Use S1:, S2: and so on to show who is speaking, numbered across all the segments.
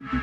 S1: नमस्कार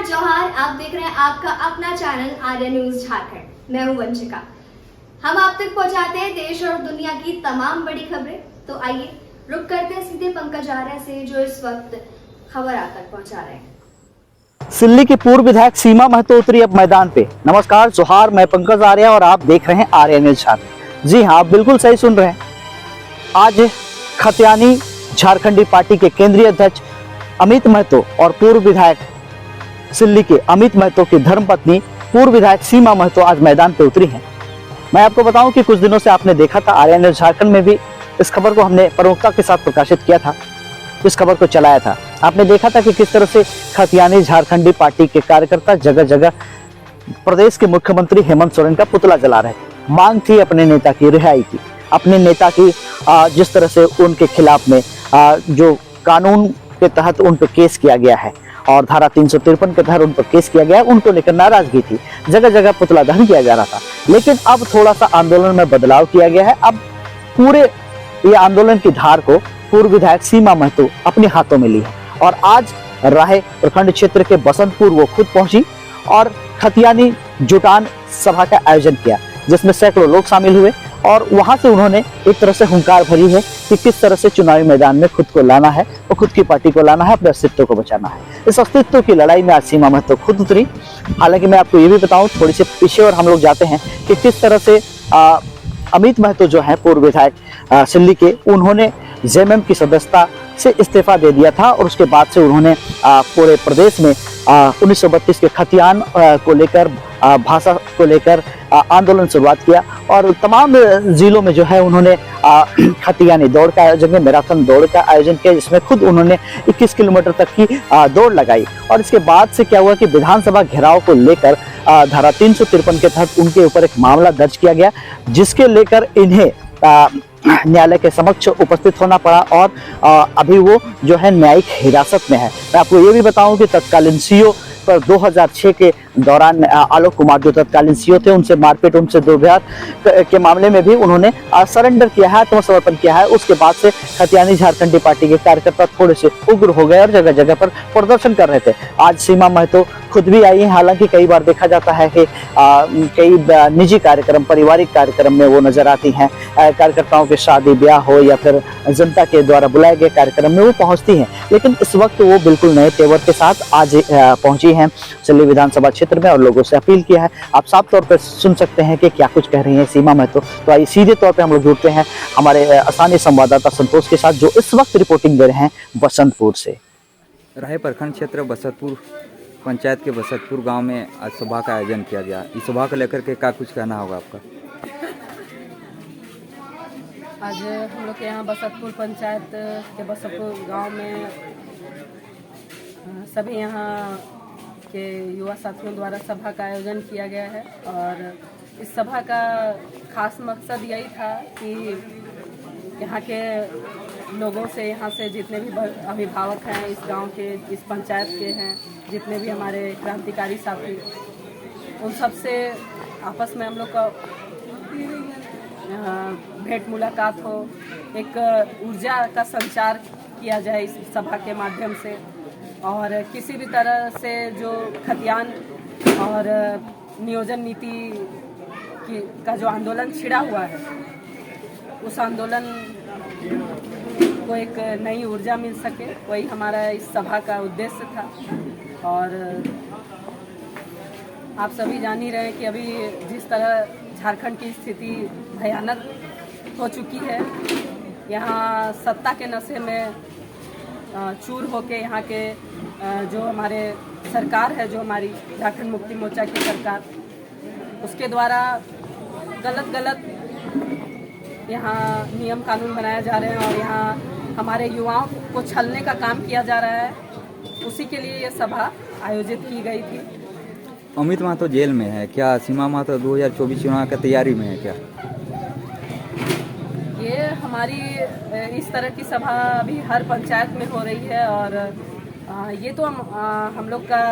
S1: जोहार, आप देख रहे हैं आपका अपना चैनल आर्या न्यूज झारखंड। मैं हूं वंशिका। हम आप तक पहुंचाते हैं देश और दुनिया की तमाम बड़ी खबरें। तो आइए रुक करते हैं सीधे पंकज आर्या से, जो इस वक्त खबर आप तक पहुंचा रहे हैं।
S2: सिल्ली की पूर्व विधायक सीमा महतो उतरी अब मैदान पे। नमस्कार जोहार, मैं पंकज आर्या और आप देख रहे हैं आर्या न्यूज झारखंड। जी हाँ, आप बिल्कुल सही सुन रहे हैं। आज खतियानी झारखंडी पार्टी के केंद्रीय अध्यक्ष अमित महतो और पूर्व विधायक सिल्ली के अमित महतो की धर्मपत्नी पूर्व विधायक सीमा महतो आज मैदान पे उतरी हैं। मैं आपको बताऊं कि कुछ दिनों से आपने देखा था, आर्या न्यूज झारखंड में भी इस खबर को हमने प्रमुखता के साथ प्रकाशित किया था, इस खबर को चलाया था। आपने देखा था कि किस तरह से खतियानी झारखंडी पार्टी के कार्यकर्ता जगह जगह प्रदेश के मुख्यमंत्री हेमंत सोरेन का पुतला जला रहे थे। मांग थी अपने नेता की रिहाई की, अपने नेता की जिस तरह से उनके खिलाफ में जो कानून के तहत उन पर केस किया गया है और धारा 353 के तहत उन पर केस किया गया है, उनको लेकर नाराजगी थी। जगह जगह पुतला दहन किया जा रहा था। लेकिन अब थोड़ा सा आंदोलन में बदलाव किया गया है। अब पूरे ये आंदोलन की धार को पूर्व विधायक सीमा महतो अपने हाथों में ली है और आज राहे प्रखंड क्षेत्र के बसंतपुर वो खुद पहुंची और खतियानी जुटान सभा का आयोजन किया, जिसमें सैकड़ों लोग शामिल हुए और वहां से उन्होंने एक तरह से हुंकार भरी है कि किस तरह से चुनावी मैदान में खुद को लाना है और खुद की पार्टी को लाना है, अपने अस्तित्व को बचाना है। इस अस्तित्व की लड़ाई में आज सीमा महतो खुद उतरी। हालांकि मैं आपको ये भी बताऊं, थोड़ी सी पीछे और हम लोग जाते हैं कि किस तरह से अमित महतो जो है पूर्व विधायक सिल्ली के, उन्होंने जेएमएम की सदस्यता से इस्तीफा दे दिया था और उसके बाद से उन्होंने पूरे प्रदेश में 1932 के खतियान को लेकर, भाषा को लेकर आंदोलन शुरुआत किया और तमाम जिलों में जो है उन्होंने खतियानी दौड़ का आयोजन किया, मैराथन दौड़ का आयोजन किया, जिसमें खुद उन्होंने 21 किलोमीटर तक की दौड़ लगाई। और इसके बाद से क्या हुआ कि विधानसभा घेराव को लेकर धारा 353 के तहत उनके ऊपर एक मामला दर्ज किया गया, जिसके लेकर इन्हें न्यायालय के समक्ष उपस्थित होना पड़ा और अभी वो जो है न्यायिक हिरासत में है। मैं आपको ये भी बताऊं कि तत्कालीन सीओ पर 2006 के दौरान आलोक कुमार जो तत्कालीन सीओ थे, उनसे मारपीट, उनसे दुर्व्यवहार के मामले में भी उन्होंने सरेंडर किया है, आत्मसमर्पण किया है। उसके बाद से खतियानी झारखंडी पार्टी के कार्यकर्ता थोड़े से उग्र हो गए और जगह जगह पर प्रदर्शन कर रहे थे। आज सीमा महतो खुद भी आई है। हालांकि कई बार देखा जाता है कि कई निजी कार्यक्रम, पारिवारिक कार्यक्रम में वो नजर आती हैं। कार्यकर्ताओं के शादी ब्याह हो या फिर जनता के द्वारा बुलाए गए कार्यक्रम में वो पहुंचती हैं, लेकिन इस वक्त वो बिल्कुल नए तेवर के साथ आज पहुंची हैं सिल्ली विधानसभा क्षेत्र में और लोगों से अपील किया है। आप साफ तौर पर सुन सकते हैं कि क्या कुछ कह रही हैं सीमा महतो। तो आइए सीधे तौर पे हम लोग जुड़ते हैं हमारे स्थानीय संवाददाता संतोष के साथ, जो इस वक्त रिपोर्टिंग दे रहे हैं बसंतपुर से।
S3: राहे प्रखंड क्षेत्र बसंतपुर पंचायत के बसंतपुर गांव में आज सभा का आयोजन किया गया। इस सभा को लेकर के क्या कुछ कहना होगा आपका?
S4: आज हम लोग के यहाँ बसंतपुर पंचायत के बसंतपुर गांव में सभी यहाँ के युवा साथियों द्वारा सभा का आयोजन किया गया है और इस सभा का खास मकसद यही था कि यहाँ के लोगों से, यहाँ से जितने भी अभिभावक हैं इस गांव के, इस पंचायत के हैं, जितने भी हमारे क्रांतिकारी साथी, उन सब से आपस में हम लोग का भेंट मुलाकात हो, एक ऊर्जा का संचार किया जाए इस सभा के माध्यम से और किसी भी तरह से जो खतियान और नियोजन नीति का जो आंदोलन छिड़ा हुआ है, उस आंदोलन को एक नई ऊर्जा मिल सके, वही हमारा इस सभा का उद्देश्य था। और आप सभी जान ही रहे हैं कि अभी जिस तरह झारखंड की स्थिति भयानक हो चुकी है, यहाँ सत्ता के नशे में चूर होके यहाँ के जो हमारे सरकार है, जो हमारी झारखंड मुक्ति मोर्चा की सरकार, उसके द्वारा गलत यहाँ नियम कानून बनाए जा रहे हैं और यहाँ हमारे युवाओं को छलने का काम किया जा रहा है। उसी के लिए ये सभा आयोजित की गई थी
S3: अमित महतो जेल में है, क्या सीमा महतो 2024 चुनाव की तैयारी में है क्या?
S4: ये हमारी इस तरह की सभा अभी हर पंचायत में हो रही है और ये तो हम लोग का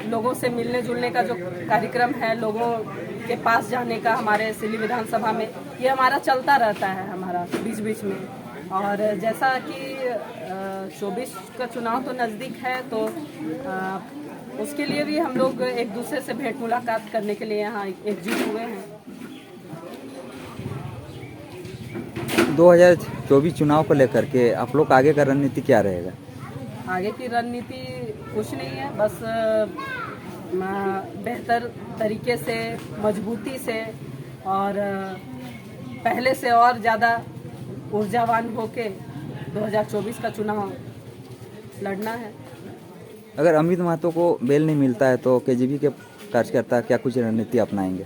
S4: लोगों से मिलने जुलने का जो कार्यक्रम है, लोगों के पास जाने का हमारे सिल्ली विधानसभा में, ये हमारा चलता रहता है हमारा बीच बीच में। और जैसा कि 24 का चुनाव तो नज़दीक है, तो उसके लिए भी हम लोग एक दूसरे से भेंट मुलाकात करने के लिए यहाँ एकजुट हुए हैं।
S3: 2024 चुनाव को लेकर के आप लोग आगे का रणनीति क्या रहेगा?
S4: आगे की रणनीति कुछ नहीं है, बस बेहतर तरीके से, मजबूती से और पहले से और ज़्यादा ऊर्जावान होके 2024 का चुनाव लड़ना है।
S3: अगर अमित महतो को बेल नहीं मिलता है तो केजीबी के कार्यकर्ता क्या कुछ रणनीति अपनाएंगे?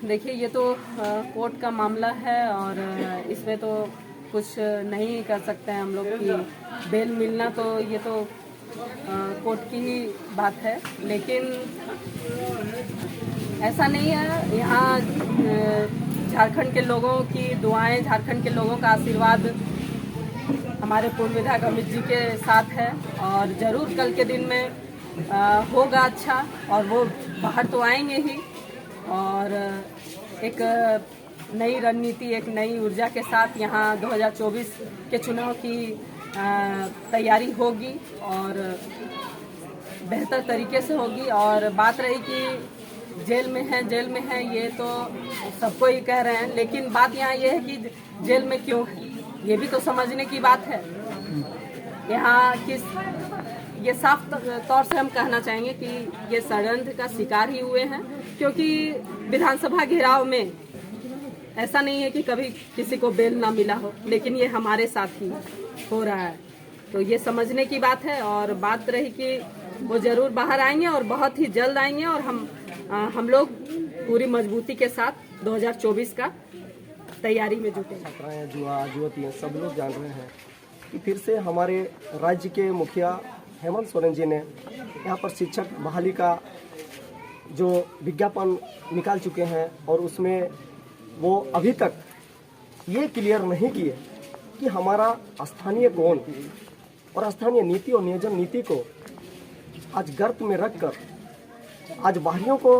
S4: देखिए, ये तो कोर्ट का मामला है और इसमें तो कुछ नहीं कर सकते हैं हम लोग कि बेल मिलना, तो ये तो कोर्ट की ही बात है। लेकिन ऐसा नहीं है, यहाँ झारखंड के लोगों की दुआएं, झारखंड के लोगों का आशीर्वाद हमारे पूर्व विधायक अमित जी के साथ है और ज़रूर कल के दिन में होगा अच्छा, और वो बाहर तो आएंगे ही और एक नई रणनीति, एक नई ऊर्जा के साथ यहाँ 2024 के चुनाव की तैयारी होगी और बेहतर तरीके से होगी। और बात रही कि जेल में है, ये तो सबको ही कह रहे हैं, लेकिन बात यहाँ ये है कि जेल में क्यों है, ये भी तो समझने की बात है। यहाँ ये साफ तौर से हम कहना चाहेंगे कि ये षड्यंत्र का शिकार ही हुए हैं, क्योंकि विधानसभा घेराव में ऐसा नहीं है कि कभी किसी को बेल ना मिला हो, लेकिन ये हमारे साथ ही हो रहा है। तो ये समझने की बात है और बात रही कि वो ज़रूर बाहर आएंगे और बहुत ही जल्द आएंगे और हम लोग पूरी मजबूती के साथ 2024 का तैयारी में जुटे।
S5: छात्राएं, युवतियाँ सब लोग जान रहे हैं कि फिर से हमारे राज्य के मुखिया हेमंत सोरेन जी ने यहाँ पर शिक्षक बहाली का जो विज्ञापन निकाल चुके हैं और उसमें वो अभी तक ये क्लियर नहीं किए कि हमारा स्थानीय कौन और स्थानीय नीति और नियोजन नीति को आज गर्त में रखकर आज बाहरियों को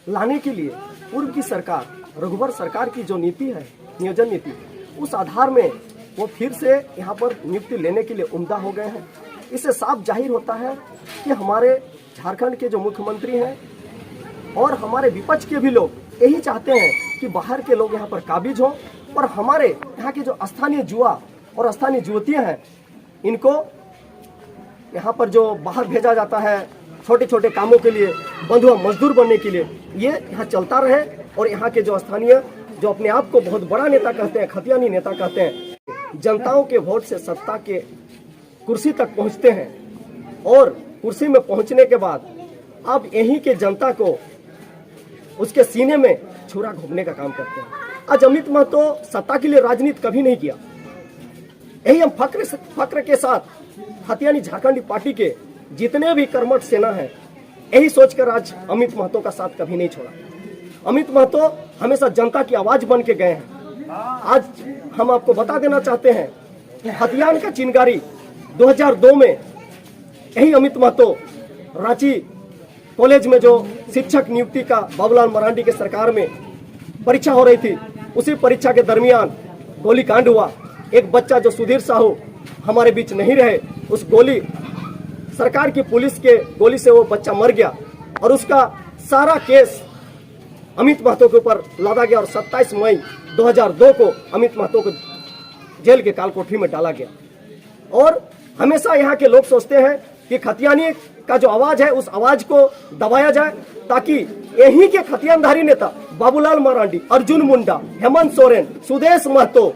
S5: लाने के लिए पूर्व की सरकार, रघुवर सरकार की जो नीति है, नियोजन नीति, उस आधार में वो फिर से यहाँ पर नियुक्ति लेने के लिए उम्दा हो गए हैं। इससे साफ जाहिर होता है कि हमारे झारखंड के जो मुख्यमंत्री हैं और हमारे विपक्ष के भी लोग यही चाहते हैं कि बाहर के लोग यहाँ पर काबिज हों और हमारे यहाँ के जो स्थानीय युवा और स्थानीय युवतियाँ हैं, इनको यहाँ पर जो बाहर भेजा जाता है छोटे छोटे कामों के लिए, बंधुआ मजदूर बनने के लिए, ये यहाँ चलता रहे और यहाँ के जो स्थानीय, जो अपने आप को बहुत बड़ा नेता कहते हैं, खतियानी नेता कहते हैं, जनताओं के वोट से सत्ता के कुर्सी तक पहुँचते हैं और कुर्सी में पहुँचने के बाद अब यहीं के जनता को उसके सीने में छुरा घोंपने का काम करते हैं। आज अमित महतो सत्ता के लिए राजनीति कभी नहीं किया। यही हम फक्र के साथ खतियानी झारखंडी पार्टी के जितने भी कर्मठ सेना है, यही सोचकर आज अमित महतो का साथ कभी नहीं छोड़ा। अमित महतो हमेशा जनता की आवाज बन के गए हैं। आज हम आपको बता देना चाहते हैं कि हथियान का चिंगारी 2002 में यही अमित महतो रांची कॉलेज में जो शिक्षक नियुक्ति का बाबूलाल मरांडी के सरकार में परीक्षा हो रही थी, उसी परीक्षा के दरमियान गोलीकांड हुआ। एक बच्चा जो सुधीर साहू हमारे बीच नहीं रहे, उस गोली सरकार की पुलिस के गोली से वो बच्चा मर गया और उसका सारा केस अमित महतो के ऊपर लादा गया और 27 मई 2002 को अमित महतो को जेल के कालकोठरी में डाला गया। और हमेशा यहाँ के लोग सोचते हैं कि खतियानी का जो आवाज है, उस आवाज को दबाया जाए ताकि यहीं के खतियानधारी नेता बाबूलाल मरांडी, अर्जुन मुंडा, हेमंत सोरेन, सुदेश महतो,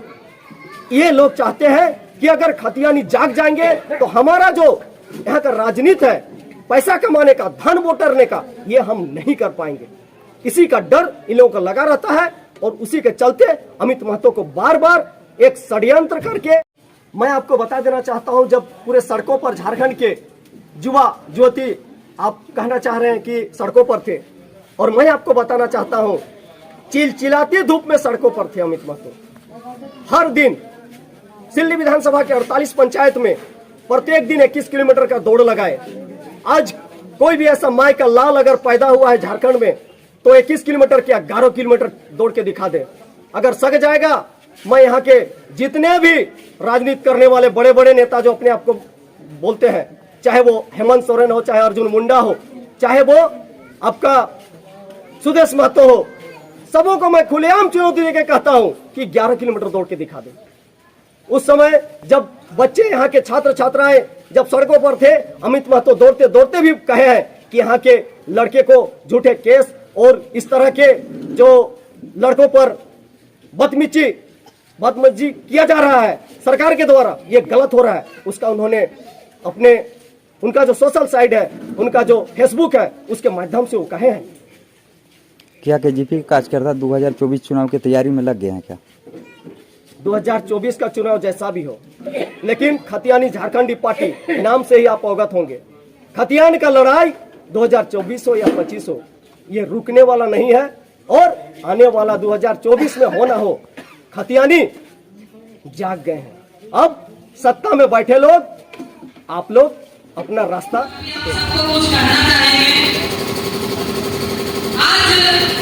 S5: ये लोग चाहते हैं कि अगर खतियानी जाग जाएंगे तो हमारा जो यहाँ का राजनीति है, पैसा कमाने का, धन वोटरने का, ये हम नहीं कर पाएंगे। इसी का डर इन लोगों को लगा रहता है और उसी के चलते अमित महतो को बार बार एक षड्यंत्र करके, मैं आपको बता देना चाहता हूं, जब पूरे सड़कों पर झारखंड के युवा युवती आप कहना चाह रहे हैं कि सड़कों पर थे, और मैं आपको बताना चाहता हूं चिलचिलाती धूप में सड़कों पर थे अमित महतो। हर दिन सिल्ली विधानसभा के 48 पंचायत में प्रत्येक दिन 21 किलोमीटर का दौड़ लगाए। आज कोई भी ऐसा माई का लाल अगर पैदा हुआ है झारखंड में तो 21 किलोमीटर क्या 11 किलोमीटर दौड़ के दिखा दे। अगर सक जाएगा, मैं यहाँ के जितने भी राजनीति करने वाले बड़े बड़े नेता जो अपने आप को बोलते हैं, चाहे वो हेमंत सोरेन हो, चाहे अर्जुन मुंडा हो, चाहे वो आपका सुदेश महतो हो, सबों को मैं खुलेआम चुनौती देकर कहता हूं कि 11 किलोमीटर दौड़ के दिखा दे। उस समय जब बच्चे यहाँ के छात्र छात्राएं जब सड़कों पर थे, अमित महतो दौड़ते दौड़ते भी कहे हैं कि यहाँ के लड़के को झूठे केस और इस तरह के जो लड़कों पर बदतमीजी किया जा रहा है सरकार के द्वारा, ये गलत हो रहा है। उसका उन्होंने अपने उनका जो सोशल साइट है, उनका जो फेसबुक है, उसके माध्यम से वो कहे हैं।
S3: क्या केजीपी के कार्यकर्ता 2024 चुनाव की तैयारी में लग गए हैं क्या?
S5: 2024 का चुनाव जैसा भी हो, लेकिन खतियानी झारखंडी पार्टी नाम से ही आप अवगत होंगे। खतियान का लड़ाई 2024 हो या 25 हो, ये रुकने वाला नहीं है, और आने वाला 2024 में हो ना हो, खतियानी जाग गए हैं। अब सत्ता में बैठे लोग, आप लोग अपना रास्ता
S6: सबको कुछ करना चाहेंगे। आज